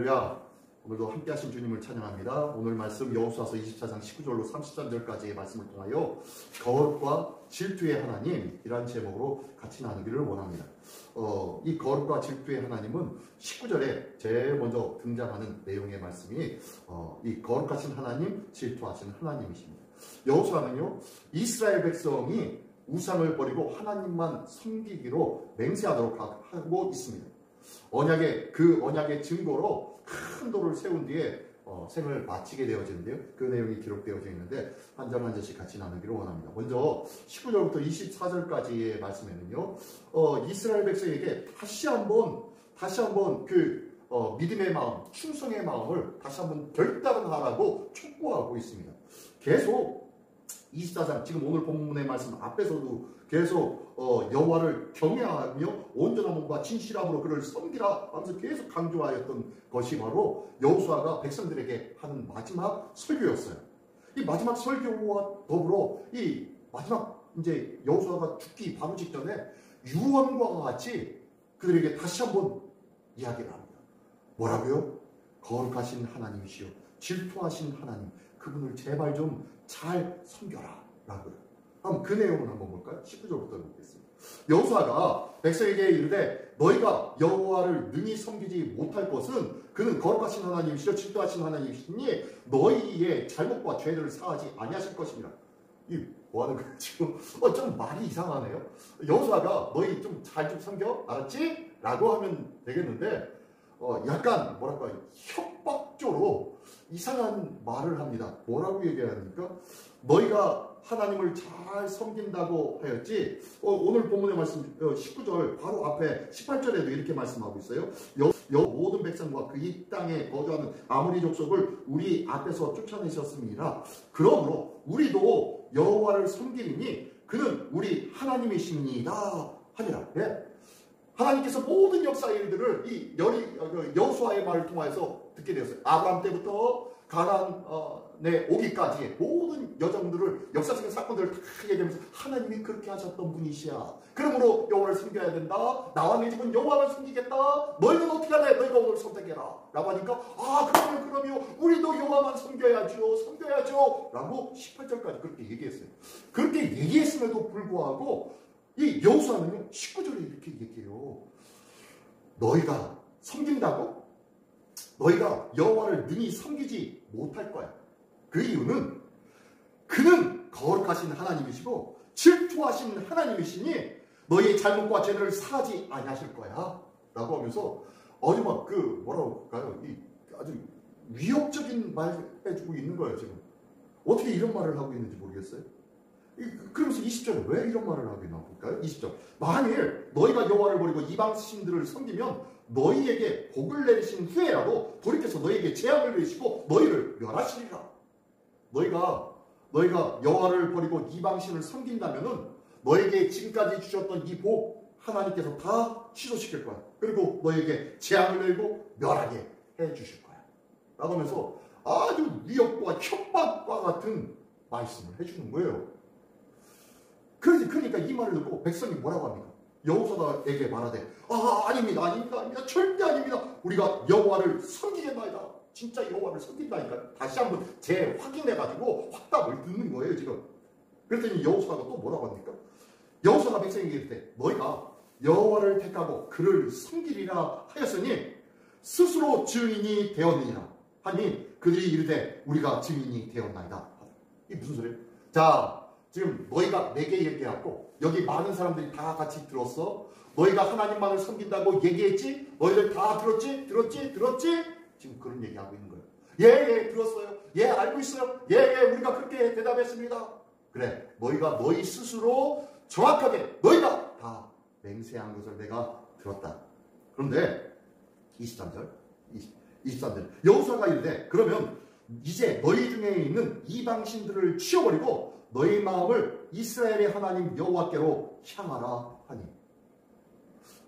할렐루야. 오늘도 함께 하신 주님을 찬양합니다. 오늘 말씀 여호수아서 24장 19절로 33절까지의 말씀을 통하여 거룩과 질투의 하나님이란 제목으로 같이 나누기를 원합니다. 이 거룩과 질투의 하나님은 19절에 제일 먼저 등장하는 내용의 말씀이 이 거룩하신 하나님, 질투하신 하나님이십니다. 여호수아는요, 이스라엘 백성이 우상을 버리고 하나님만 섬기기로 맹세하도록 하고 있습니다. 그 언약의 증거로 큰 돌을 세운 뒤에 생을 마치게 되어지는데요. 그 내용이 기록되어져 있는데 한 절 한 절씩 같이 나누기를 원합니다. 먼저 19절부터 24절까지의 말씀에는요, 이스라엘 백성에게 다시 한번 그 믿음의 마음, 충성의 마음을 다시 한번 결단하라고 촉구하고 있습니다. 계속 24장, 지금 오늘 본문의 말씀 앞에서도 계속 여호와를 경외하며 온전한 몸과 진실함으로 그를 섬기라 하면서 계속 강조하였던 것이 바로 여호수아가 백성들에게 하는 마지막 설교였어요. 이 마지막 설교와 더불어 이 마지막 이제 여호수아가 죽기 바로 직전에 유언과 같이 그들에게 다시 한번 이야기를 합니다. 뭐라고요? 거룩하신 하나님이시여, 질투하신 하나님, 그분을 제발 좀 잘 섬겨라 라고요. 그럼 그 내용을 한번 볼까요? 19절부터 보겠습니다. 여호수아가 백성에게 이르되 너희가 여호와를 능히 섬기지 못할 것은 그는 거룩하신 하나님이시여 질투하신 하나님이시니 너희의 잘못과 죄를 사하지 아니하실 것입니다. 이 뭐하는 거야 지금? 좀 말이 이상하네요. 여호수아가 너희 좀 잘 좀 섬겨? 알았지? 라고 하면 되겠는데 약간 뭐랄까 협박조로 이상한 말을 합니다. 뭐라고 얘기하니까 너희가 하나님을 잘 섬긴다고 하였지. 오늘 본문의 말씀 19절 바로 앞에 18절에도 이렇게 말씀하고 있어요. 모든 백성과 그 이 땅에 거주하는 아모리 족속을 우리 앞에서 쫓아내셨습니다. 그러므로 우리도 여호와를 섬기리니 그는 우리 하나님이십니다 하니라. 네? 하나님께서 모든 역사의 일들을 이 여호수아의 말을 통해서 듣게 되었어요. 아브라함 때부터 가나안에 오기까지의 모든 여정들을, 역사적인 사건들을 다 얘기하면서 하나님이 그렇게 하셨던 분이시야. 그러므로 여호와를 섬겨야 된다. 나와 내 집은 여호와를 섬기겠다. 너희는 어떻게 할래? 너희가 오늘 선택해라. 라고 하니까 그러면 우리도 여호와만 섬겨야죠 라고 18절까지 그렇게 얘기했어요. 그렇게 얘기했음에도 불구하고 이 여호수아는요 19절에 이렇게 얘기해요. 너희가 섬긴다고? 너희가 여호와를 능히 섬기지 못할 거야. 그 이유는 그는 거룩하신 하나님이시고 질투하신 하나님이시니 너희의 잘못과 죄를 사하지 아니하실 거야 라고 하면서 아주 막 뭐라고 할까요? 아주 위협적인 말 해주고 있는 거예요. 지금 어떻게 이런 말을 하고 있는지 모르겠어요. 그러면서 20절에 왜 이런 말을 하고 있나 볼까요? 20절. 만일 너희가 여호와를 버리고 이방 신들을 섬기면 너희에게 복을 내리신 후에라도 돌이켜서 너희에게 재앙을 내리시고 너희를 멸하시리라. 너희가 여호와를 버리고 이방 신을 섬긴다면은 너에게 지금까지 주셨던 이 복 하나님께서 다 취소시킬 거야. 그리고 너희에게 재앙을 내리고 멸하게 해 주실 거야. 라고 하면서 아주 위협과 협박과 같은 말씀을 해주는 거예요. 그러니까 이 말을 듣고 백성이 뭐라고 합니까? 여호수아에게 말하되 아닙니다. 절대 아닙니다. 우리가 여호와를 섬기겠나이다. 진짜 여호와를 섬긴다니까. 다시 한번 재확인해가지고 확답을 듣는 거예요 지금. 그랬더니 여호수아가 또 뭐라고 합니까? 여호수아가 백성에게 이르되 너희가 여호와를 택하고 그를 섬기리라 하였으니 스스로 증인이 되었느니라 하니 그들이 이르되 우리가 증인이 되었나이다. 이게 무슨 소리예요? 자, 지금 너희가 내게 얘기하고 여기 많은 사람들이 다 같이 들었어. 너희가 하나님만을 섬긴다고 얘기했지? 너희들 다 들었지? 지금 그런 얘기하고 있는 거예요. 예, 들었어요. 예, 알고 있어요. 예, 우리가 그렇게 대답했습니다. 그래, 너희 스스로 정확하게 너희가 다 맹세한 것을 내가 들었다. 그런데 23절 여호수아가 이르되 그러면 이제 너희 중에 있는 이방신들을 치워버리고 너희 마음을 이스라엘의 하나님 여호와께로 향하라 하니.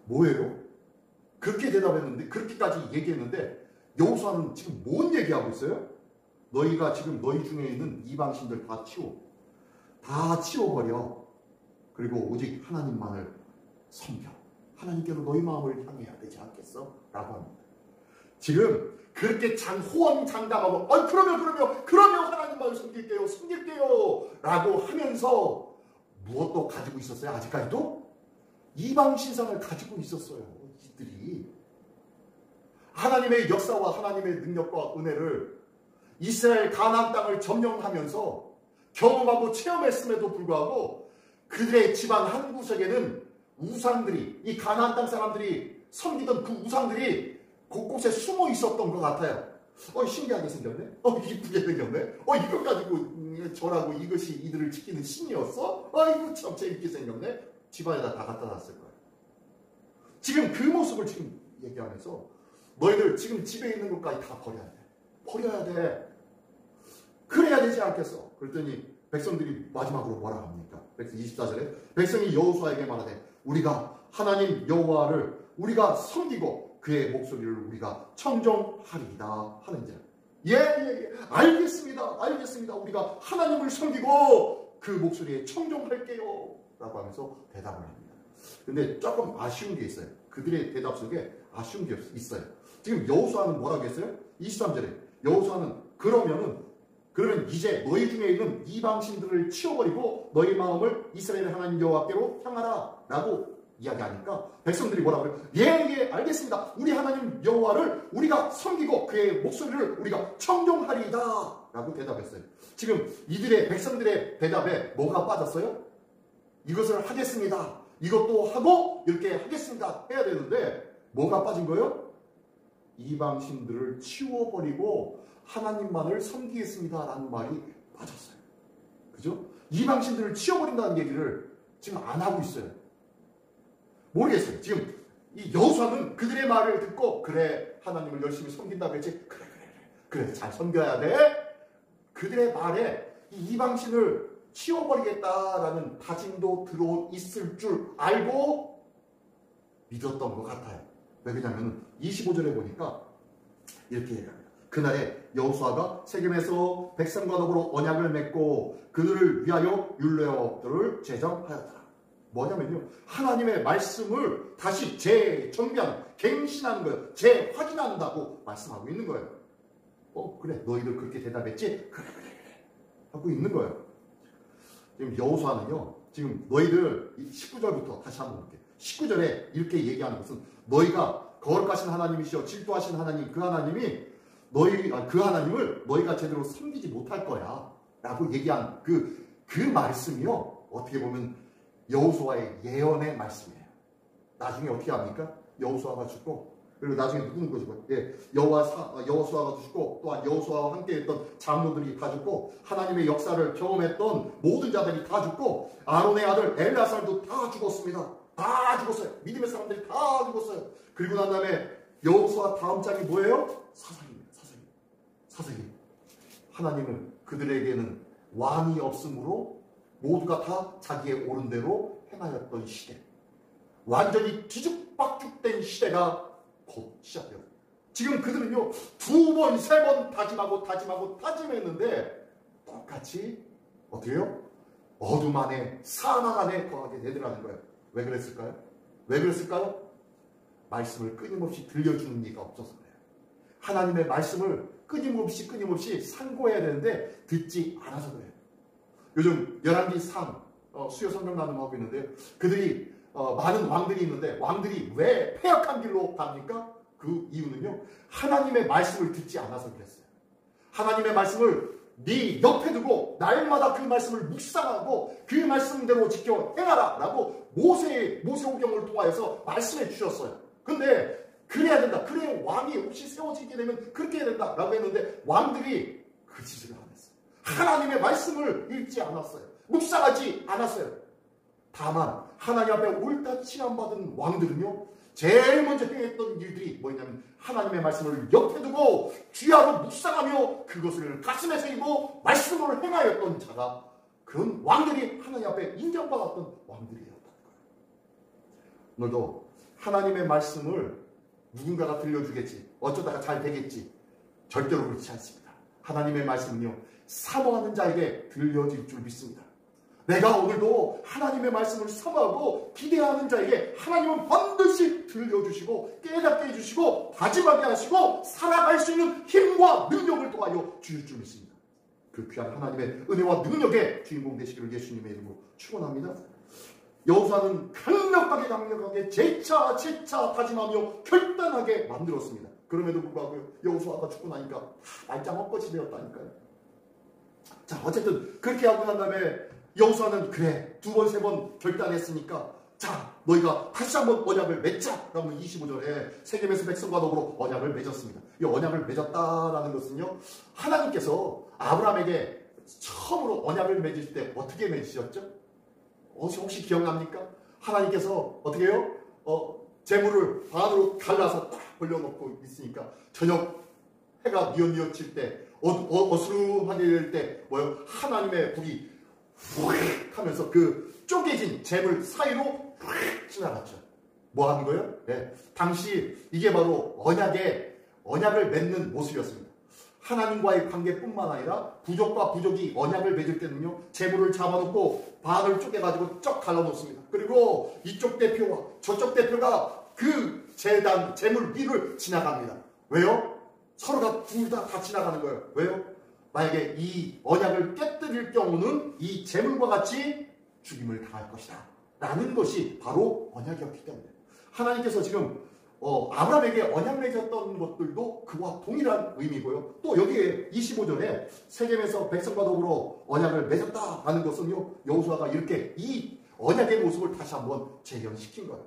뭐예요? 그렇게 대답했는데, 그렇게까지 얘기했는데 여호수아는 지금 뭔 얘기하고 있어요? 너희가 지금 너희 중에 있는 이방신들 다 치워버려. 그리고 오직 하나님만을 섬겨. 하나님께로 너희 마음을 향해야 되지 않겠어? 라고 합니다. 지금 그렇게 호언장담하고 그러면 하나님만을 섬길게요 라고 하면서 무엇도 가지고 있었어요? 아직까지도 이방 신상을 가지고 있었어요. 이들이 하나님의 역사와 하나님의 능력과 은혜를 이스라엘 가나안 땅을 점령하면서 경험하고 체험했음에도 불구하고 그들의 집안 한 구석에는 우상들이, 이 가나안 땅 사람들이 섬기던 그 우상들이 곳곳에 숨어 있었던 것 같아요. 신기하게 생겼네? 이쁘게 생겼네? 이것 가지고 절하고 이것이 이들을 지키는 신이었어? 이거 참 재밌게 생겼네? 집안에다 다 갖다 놨을 거예요. 지금 그 모습을 지금 얘기하면서 너희들 지금 집에 있는 것까지 다 버려야 돼. 버려야 돼. 그래야 되지 않겠어? 그랬더니 백성들이 마지막으로 뭐라 합니까? 24절에 백성이 여호수아에게 말하되 우리가 하나님 여호와를 우리가 섬기고 그의 목소리를 우리가 청종하리이다 하는지라. 예. 알겠습니다. 우리가 하나님을 섬기고 그 목소리에 청종할게요 라고 하면서 대답을 합니다. 근데 조금 아쉬운 게 있어요. 그들의 대답 속에 아쉬운 게 있어요. 지금 여호수아는 뭐라고 했어요? 23절에 여호수아는 그러면 이제 너희 중에 있는 이방신들을 치워버리고 너희 마음을 이스라엘 하나님 여호와께로 향하라 라고 이야기하니까 백성들이 뭐라고 그래요? 예, 알겠습니다. 우리 하나님 여호와를 우리가 섬기고 그의 목소리를 우리가 청종하리이다 라고 대답했어요. 지금 이들의 백성들의 대답에 뭐가 빠졌어요? 이것을 하겠습니다. 이것도 하고 이렇게 하겠습니다 해야 되는데 뭐가 빠진 거예요? 이방신들을 치워버리고 하나님만을 섬기겠습니다 라는 말이 빠졌어요. 그죠? 이방신들을 치워버린다는 얘기를 지금 안 하고 있어요. 모르겠어요. 지금 이 여호수아는 그들의 말을 듣고 그래 하나님을 열심히 섬긴다고 했지. 그래 잘 섬겨야 돼. 그들의 말에 이 이방신을 치워버리겠다라는 다짐도 들어있을 줄 알고 믿었던 것 같아요. 왜 그러냐면 25절에 보니까 이렇게 얘기합니다. 그날에 여호수아가 세겜에서 백성과 더불어 언약을 맺고 그들을 위하여 율례법들을 제정하였더라. 뭐냐면요, 하나님의 말씀을 다시 재정비하는, 갱신하는 거예요. 재확인한다고 말씀하고 있는 거예요. 그래 너희들 그렇게 대답했지? 그래 하고 있는 거예요. 지금 여호수아는요, 지금 너희들 19절부터 다시 한번 볼게요. 19절에 이렇게 얘기하는 것은 너희가 거룩하신 하나님이시여 질투하신 하나님, 그 하나님이 그 하나님을 너희가 제대로 섬기지 못할 거야 라고 얘기한 그 말씀이요, 어떻게 보면 여호수아의 예언의 말씀이에요. 나중에 어떻게 합니까? 여호수아가 죽고, 그리고 나중에 누구는 거죠? 여호수아가 죽고, 또한 여호수아와 함께했던 장로들이 다 죽고, 하나님의 역사를 경험했던 모든 자들이 다 죽고, 아론의 아들 엘르아살도 다 죽었습니다. 다 죽었어요. 믿음의 사람들이 다 죽었어요. 그리고 난 다음에 여호수아 다음 장이 뭐예요? 사사기입니다. 사사기. 하나님은 그들에게는 왕이 없으므로 모두가 다 자기의 옳은 대로 행하였던 시대, 완전히 뒤죽박죽된 시대가 곧 시작돼요. 지금 그들은요, 2번, 3번 다짐했는데 똑같이 어떻게 해요? 어둠 안에, 사망 안에 거하게 되더라는 거예요. 왜 그랬을까요? 말씀을 끊임없이 들려주는 이가 없어서 그래요. 하나님의 말씀을 끊임없이 상고해야 되는데 듣지 않아서 그래요. 요즘 열왕기 상 수요 성경 나눔하고 있는데, 그들이 많은 왕들이 있는데 왕들이 왜 패역한 길로 갑니까? 그 이유는요, 하나님의 말씀을 듣지 않아서 그랬어요. 하나님의 말씀을 네 옆에 두고 날마다 그 말씀을 묵상하고 그 말씀대로 지켜 행하라 라고 모세오경을 통하여서 말씀해 주셨어요. 근데 그래야 된다, 그래야 왕이 혹시 세워지게 되면 그렇게 해야 된다 라고 했는데 왕들이 그 짓을 안 했어요. 하나님의 말씀을 읽지 않았어요. 묵상하지 않았어요. 다만 하나님 앞에 옳다 칭함받은 왕들은요, 제일 먼저 행했던 일들이 뭐냐면 하나님의 말씀을 옆에 두고 귀하로 묵상하며 그것을 가슴에 새기고 말씀으로 행하였던 자가, 그런 왕들이 하나님 앞에 인정받았던 왕들이었다는 거예요. 오늘도 하나님의 말씀을 누군가가 들려주겠지, 어쩌다가 잘 되겠지, 절대로 그렇지 않습니다. 하나님의 말씀은요, 사모하는 자에게 들려질 줄 믿습니다. 내가 오늘도 하나님의 말씀을 사모하고 기대하는 자에게 하나님은 반드시 들려주시고 깨닫게 해주시고 다짐하게 하시고 살아갈 수 있는 힘과 능력을 더하여 주실 줄 믿습니다. 그 귀한 하나님의 은혜와 능력의 주인공 되시기를 예수님의 이름으로 축원합니다. 여호수아는 강력하게 재차 다짐하며 결단하게 만들었습니다. 그럼에도 불구하고 여호수아가 죽고 나니까 말짱 헛것이 되었다니까요. 자, 어쨌든 그렇게 하고 난 다음에 여호수아는 그래, 2번, 3번 결단했으니까 자, 너희가 다시 한번 언약을 맺자 라고 25절에 세겜에서 백성과 더불어 언약을 맺었습니다. 이 언약을 맺었다라는 것은요, 하나님께서 아브라함에게 처음으로 언약을 맺으실 때 어떻게 맺으셨죠? 혹시 기억납니까? 하나님께서 어떻게 해요? 재물을 반으로 갈라서 딱 벌려놓고 있으니까 저녁 해가 뉘엿뉘엿 때 어스름하게 될 때 뭐예요? 하나님의 불이 휙 하면서 그 쪼개진 재물 사이로 휙 지나갔죠. 뭐 하는 거예요? 네. 당시 이게 바로 언약을 맺는 모습이었습니다. 하나님과의 관계뿐만 아니라 부족과 부족이 언약을 맺을 때는요, 재물을 잡아놓고 반을 쪼개가지고 쩍 갈라놓습니다. 그리고 이쪽 대표와 저쪽 대표가 그 재물 위를 지나갑니다. 왜요? 서로가 둘 다 지나가는 거예요. 왜요? 만약에 이 언약을 깨뜨릴 경우는 이 재물과 같이 죽임을 당할 것이다 라는 것이 바로 언약이었기 때문에 하나님께서 지금 아브라함에게 언약 맺었던 것들도 그와 동일한 의미고요. 또 여기에 25절에 세겜에서 백성과 더불어 언약을 맺었다라는 것은요, 여호수아가 이렇게 이 언약의 모습을 다시 한번 재현시킨 거예요.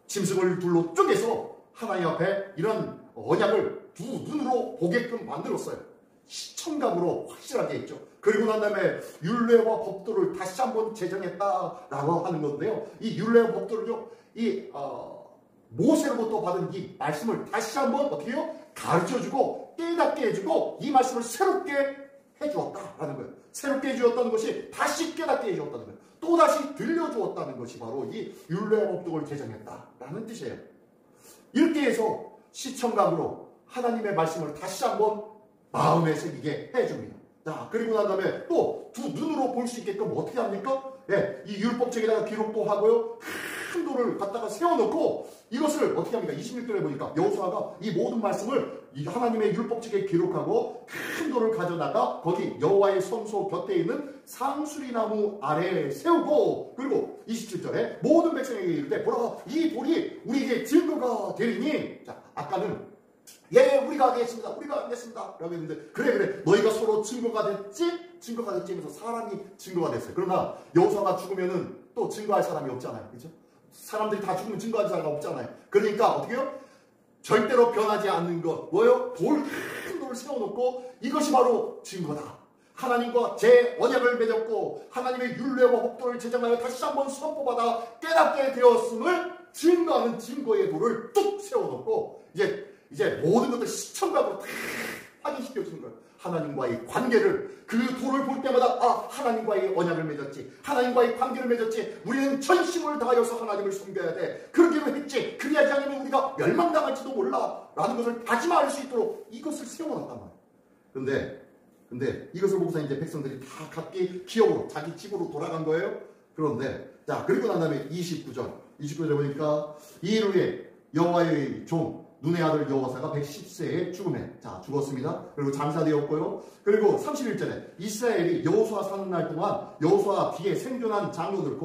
짐승을 둘로 쪼개서 하나님 앞에 이런 언약을 두 눈으로 보게끔 만들었어요. 시청각으로 확실하게 했죠. 그리고 난 다음에 율례와 법도를 다시 한번 제정했다라고 하는 건데요. 이 율례와 법도를요, 모세로부터 받은 이 말씀을 다시 한번 어떻게 해요? 가르쳐주고 깨닫게 해주고 이 말씀을 새롭게 해주었다라는 거예요. 새롭게 해주었다는 것이 다시 깨닫게 해주었다는 거예요. 또다시 들려주었다는 것이 바로 이 율례와 법도를 제정했다라는 뜻이에요. 이렇게 해서 시청각으로 하나님의 말씀을 다시 한번 마음에 새기게 해줍니다. 자, 그리고 난 다음에 또 두 눈으로 볼 수 있게끔 어떻게 합니까? 예, 이 율법책에다가 기록도 하고요. 큰 돌을 갖다가 세워놓고 이것을 어떻게 합니까? 26절에 보니까 여호수아가 이 모든 말씀을 이 하나님의 율법책에 기록하고 큰 돌을 가져다가 거기 여호와의 성소 곁에 있는 상수리나무 아래에 세우고, 그리고 27절에 모든 백성에게 이르되 보라, 이 돌이 우리에게 증거가 되리니. 자, 아까는 예, 우리가 하겠습니다. 우리가 하겠습니다. 라고 했는데, 그래. 너희가 서로 증거가 됐지 하면서 사람이 증거가 됐어요. 그러나 여호수아가 죽으면은 또 증거할 사람이 없잖아요. 그죠? 사람들이 다 죽으면 증거할 사람이 없잖아요. 그러니까 어떻게 해요? 절대로 변하지 않는 것. 뭐예요? 큰 돌을 세워놓고 이것이 바로 증거다. 하나님과 제 언약을 맺었고 하나님의 율례와 법도를 제정하여 다시 한번 선포받아 깨닫게 되었음을 증거하는 증거의 돌을 뚝 세워놓고 이제 모든 것들 시청각으로 다 확인시켜주는 거예요. 하나님과의 관계를, 그 돌을 볼 때마다 하나님과의 언약을 맺었지, 하나님과의 관계를 맺었지, 우리는 전심을 다하여서 하나님을 섬겨야 돼, 그러기로 했지, 그리하지 않으면 우리가 멸망당할지도 몰라 라는 것을 다짐할 수 있도록 이것을 세워놨단 말이에요. 근데 이것을 보고서 이제 백성들이 다 각기 기업으로 자기 집으로 돌아간 거예요. 그런데 자, 그리고 난 다음에 29절에 보니까 이일 후에 여호와의 종 눈의 아들 여호사가 110세에 죽었습니다. 그리고 장사되었고요. 그리고 31절에 이스라엘이 여호수아 사는 날 동안 여호수아 뒤에 생존한 장로들,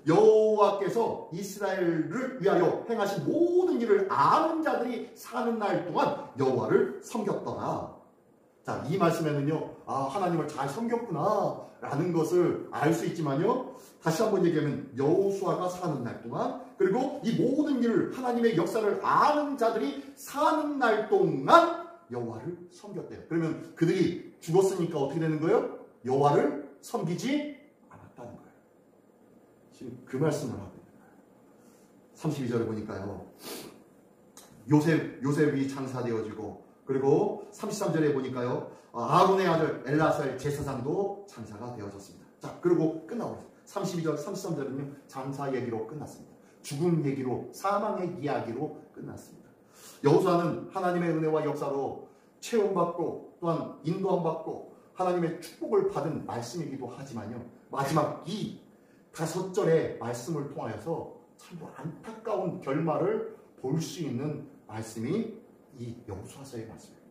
여호와께서 이스라엘을 위하여 행하신 모든 일을 아는 자들이 사는 날 동안 여호와를 섬겼더라. 자, 이 말씀에는요, 하나님을 잘 섬겼구나 라는 것을 알 수 있지만요, 다시 한번 얘기하면 여호수아가 사는 날 동안, 그리고 이 모든 일을, 하나님의 역사를 아는 자들이 사는 날 동안 여호와를 섬겼대요. 그러면 그들이 죽었으니까 어떻게 되는 거예요? 여호와를 섬기지 않았다는 거예요. 지금 그 말씀을 하고 있는 거예요. 32절에 보니까요, 요셉이 장사되어지고, 그리고 33절에 보니까요, 아론의 아들 엘라살 제사장도 장사가 되어졌습니다. 자, 그리고 끝나고 32절, 33절은요, 장사 얘기로 끝났습니다. 죽음 얘기로, 사망의 이야기로 끝났습니다. 여호수아는 하나님의 은혜와 역사로 체험받고 또한 인도함받고 하나님의 축복을 받은 말씀이기도 하지만요, 마지막 이 5절의 말씀을 통하여서 참으로 안타까운 결말을 볼 수 있는 말씀이 이 여호수아서의 말씀입니다.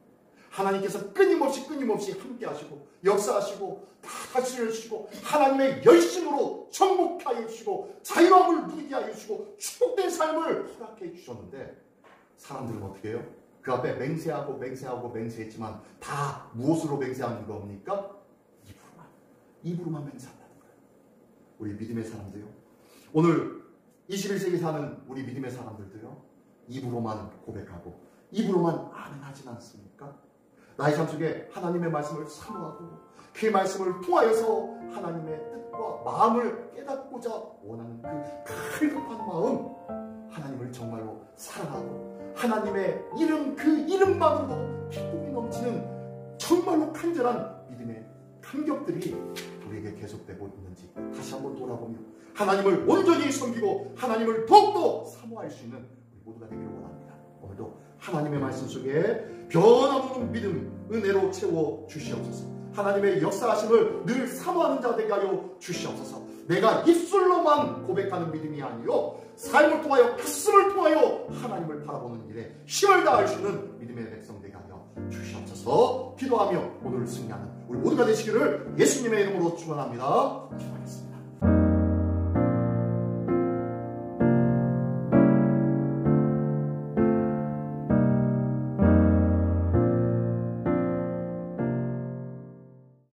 하나님께서 끊임없이 함께 하시고 역사하시고 다 다스려주시고 하나님의 열심으로 정복하여 주시고 자유함을 누리게 하여 주시고 축복된 삶을 허락해 주셨는데 사람들은 어떻게 해요? 그 앞에 맹세했지만 다 무엇으로 맹세하는 겁니까? 입으로만 맹세한다는 거예요. 우리 믿음의 사람들요, 오늘 21세기 사는 우리 믿음의 사람들도요, 입으로만 고백하고 입으로만 아멘하진 않습니까? 나의 삶 속에 하나님의 말씀을 사모하고 그 말씀을 통하여서 하나님의 뜻과 마음을 깨닫고자 원하는 그 갈급한 마음, 하나님을 정말로 사랑하고 하나님의 이름, 그 이름만으로 기쁨이 넘치는 정말로 간절한 믿음의 감격들이 우리에게 계속되고 있는지 다시 한번 돌아보며 하나님을 온전히 섬기고 하나님을 더욱더 사모할 수 있는 우리 모두가 되기를 원합니다. 오늘도 하나님의 말씀 속에 변함없는 믿음, 은혜로 채워 주시옵소서. 하나님의 역사하심을 늘 사모하는 자 되게 하여 주시옵소서. 내가 입술로만 고백하는 믿음이 아니요 삶을 통하여 가슴을 통하여 하나님을 바라보는 일에 힘을 다할 수 있는 믿음의 백성 되게 하여 주시옵소서. 기도하며 오늘 승리하는 우리 모두가 되시기를 예수님의 이름으로 축원합니다. 기도하겠습니다.